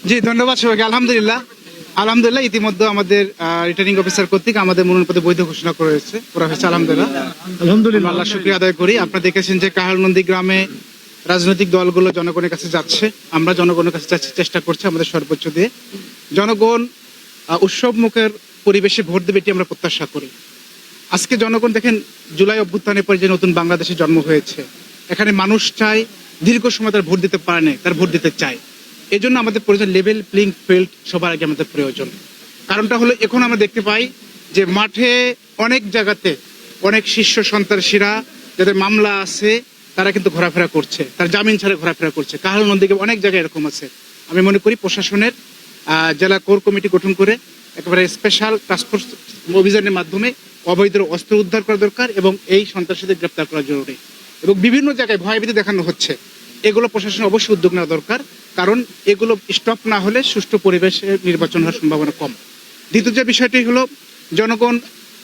জি, ধন্যবাদ সবাইকে। আলহামদুলিল্লাহ ইতিমধ্যে আমাদের রিটার্নিং অফিসার কর্তৃক আমাদের মনোনয়নপত্র বৈধ ঘোষণা করা হয়েছে। আলহামদুলিল্লাহ আল্লাহ শুকরিয়া আদায় করি। আপনারা দেখেছেন যে কাহারনন্দী গ্রামে রাজনৈতিক দলগুলো জনগণের কাছে যাচ্ছে, আমরা জনগণের কাছে যাচ্ছি, চেষ্টা করছি আমাদের সর্বোচ্চ দিয়ে। জনগণ উৎসব মুখের পরিবেশে ভোট দেবে এটি আমরা প্রত্যাশা করি। আজকে জনগণ দেখেন, জুলাই অভ্যুত্থানের পর যে নতুন বাংলাদেশে জন্ম হয়েছে, এখানে মানুষ চায় দীর্ঘ সময় তার ভোট দিতে পারে না, তার ভোট দিতে চায়। এই জন্য আমাদের প্রয়োজন লেভেল প্লেইং ফিল্ড, সবার আগে আমাদের প্রয়োজন। কারণটা হলো এখন আমরা দেখতে পাই যে মাঠে অনেক জায়গাতে অনেক শীর্ষ সন্ত্রাসীরা যাদের মামলা আছে তারা কিন্তু ঘোরাফেরা করছে, তার জামিন ছাড়া ঘোরাফেরা করছে। কাহারনন্দীকে অনেক জায়গায় এরকম আছে। আমি মনে করি প্রশাসনের জেলা কোর কমিটি গঠন করে একেবারে স্পেশাল টাস্কফোর্স অভিযানের মাধ্যমে অবৈধ অস্ত্র উদ্ধার করা দরকার এবং এই সন্ত্রাসীদের গ্রেপ্তার করা জরুরি। এবং বিভিন্ন জায়গায় ভয়ভীতি দেখানো হচ্ছে, এগুলো প্রশাসন অবশ্যই উদ্যোগ নেওয়া দরকার, কারণ এগুলো স্টপ না হলে সুষ্ঠু পরিবেশে নির্বাচন হওয়ার সম্ভাবনা কম। দ্বিতীয় যে বিষয়টি হলো, জনগণ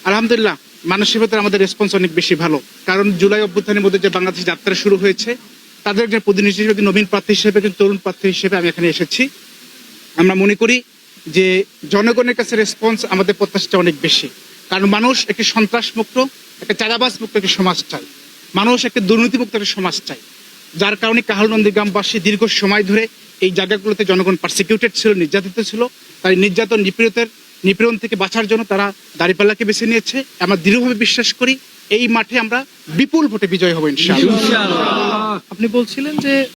আলহামদুলিল্লাহ মানসিকতার আমাদের রেসপন্স অনেক বেশি ভালো। কারণ জুলাই অভ্যুত্থানের মধ্যে যে বাংলাদেশ যাত্রা শুরু হয়েছে, তাদের যে প্রতিনিধি হিসেবে, নবীন প্রার্থী হিসেবে, তরুণ প্রার্থী হিসেবে আমি এখানে এসেছি। আমরা মনে করি যে জনগণের কাছে রেসপন্স আমাদের প্রত্যাশাটা অনেক বেশি। কারণ মানুষ একটি সন্ত্রাস মুক্ত, একটা চাঁদাবাজ মুক্ত একটি সমাজ চায়, মানুষ একটা দুর্নীতিমুক্ত একটা সমাজ চায়। যার কারণে কাহারনন্দী গ্রামবাসী দীর্ঘ সময় ধরে এই জায়গাগুলোতে জনগণ পারসিকিউটেড ছিল, নির্যাতিত ছিল। তাই নির্যাতন নিপীড়ন থেকে বাঁচার জন্য তারা দাঁড়িপাল্লাকে বেছে নিয়েছে। আমরা দৃঢ়ভাবে বিশ্বাস করি এই মাঠে আমরা বিপুল ভোটে বিজয় হব ইনশাআল্লাহ। আপনি বলছিলেন যে